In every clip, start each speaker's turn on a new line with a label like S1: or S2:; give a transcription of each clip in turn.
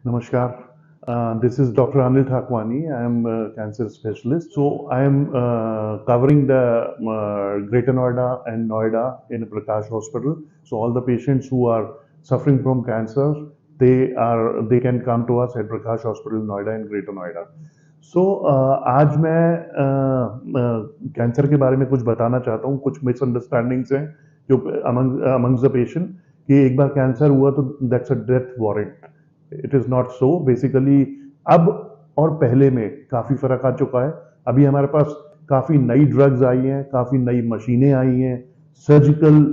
S1: Namaskar. This is Dr. Anil Thakwani. I am a cancer specialist. So I am covering the Greater Noida and Noida in Prakash Hospital. So all the patients who are suffering from cancer, they can come to us at Prakash Hospital, Noida and Greater Noida. So आज मैं cancer के बारे में कुछ बताना चाहता हूँ. कुछ मिसअंडरस्टैंडिंग्स हैं जो amongst the patient कि एक बार कैंसर हुआ तो that's a death warrant. It is not so. Basically अब और पहले में काफी फर्क आ चुका है. अभी हमारे पास काफी नई ड्रग्स आई हैं, काफी नई मशीनें आई हैं, सर्जिकल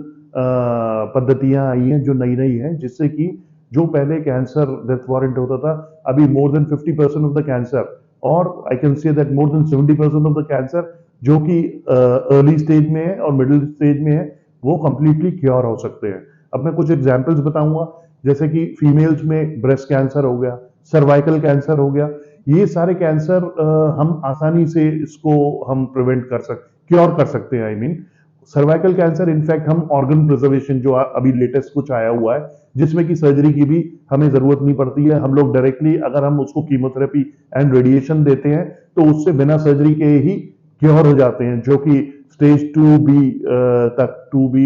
S1: पद्धतियां आई हैं जो नई नई हैं, जिससे कि जो पहले कैंसर डेथ वारंट होता था, अभी more than 50% of the cancer, और I can say that more than 70% of the cancer जो कि अर्ली स्टेज में है और मिडिल स्टेज में है, वो कंप्लीटली क्योर हो सकते हैं. अब मैं कुछ एग्जांपल्स बताऊंगा, जैसे कि फीमेल्स में ब्रेस्ट कैंसर हो गया, सर्वाइकल कैंसर हो गया. ये सारे कैंसर हम आसानी से इसको हम प्रिवेंट कर सकते, क्योर कर सकते हैं. I mean cervical cancer in fact हम ऑर्गन प्रिजर्वेशन जो अभी लेटेस्ट कुछ आया हुआ है, जिसमें कि सर्जरी की भी हमें जरूरत नहीं पड़ती है. हम लोग डायरेक्टली अगर हम उसको कीमोथेरेपी एंड रेडिएशन देते हैं तो उससे बिना सर्जरी के ही क्योर हो जाते हैं, जो कि स्टेज 2B तक, 2B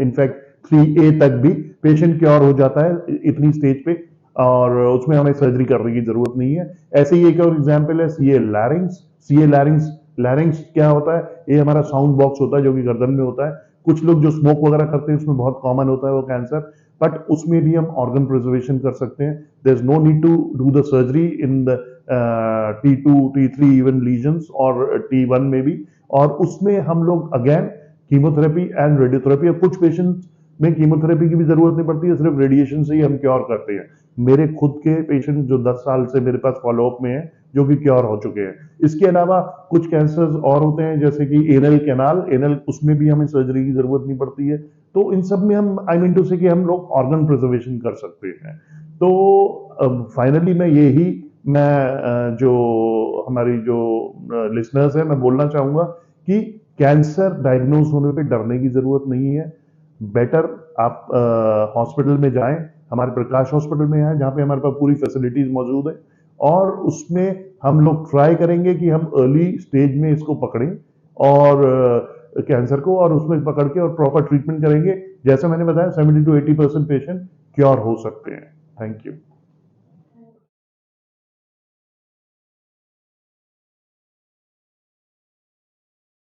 S1: इनफैक्ट 3A तक भी पेशेंट क्योर हो जाता है इतनी स्टेज पे, और उसमें हमें सर्जरी करने की जरूरत नहीं है. ऐसे ही एक और एग्जांपल है सीए लैरिंग्स. सीए लैरिंग्स लैरिंग्स क्या होता है? ये हमारा साउंड बॉक्स होता है जो कि गर्दन में होता है. कुछ लोग जो स्मोक वगैरह करते हैं उसमें बहुत कॉमन होता है वो कैंसर, बट उसमें भी हम ऑर्गन प्रिजर्वेशन कर सकते हैं. There is no need to do the surgery in the T2 T3 even lesions और T1 में भी, और उसमें हम लोग अगेन कीमोथेरेपी एंड रेडियोथेरेपी. कुछ पेशेंट्स में कीमोथेरेपी की भी जरूरत नहीं पड़ती है, सिर्फ रेडिएशन से ही हम क्योर करते हैं. मेरे खुद के पेशेंट जो 10 साल से मेरे पास फॉलोअप में है, जो कि क्योर हो चुके हैं. इसके अलावा कुछ कैंसर्स और होते हैं, जैसे कि एनल कैनाल, एनल, उसमें भी हमें सर्जरी की जरूरत नहीं पड़ती है. तो इन सब में हम, आई मीन टू से, कि हम लोग ऑर्गन प्रिजर्वेशन कर सकते हैं. तो फाइनली मैं जो हमारी जो लिसनर्स है, मैं बोलना चाहूंगा कि कैंसर डायग्नोज होने पे डरने की जरूरत नहीं है. बेटर आप हॉस्पिटल में जाएं, हमारे प्रकाश हॉस्पिटल में आए, जहाँ पे हमारे पास पूरी फैसिलिटीज मौजूद है, और उसमें हम लोग ट्राई करेंगे कि हम अर्ली स्टेज में इसको पकड़ें और कैंसर को, और उसमें पकड़ के और प्रॉपर ट्रीटमेंट करेंगे. जैसे मैंने बताया 70 to 80% पेशेंट क्योर हो सकते हैं. Thank you.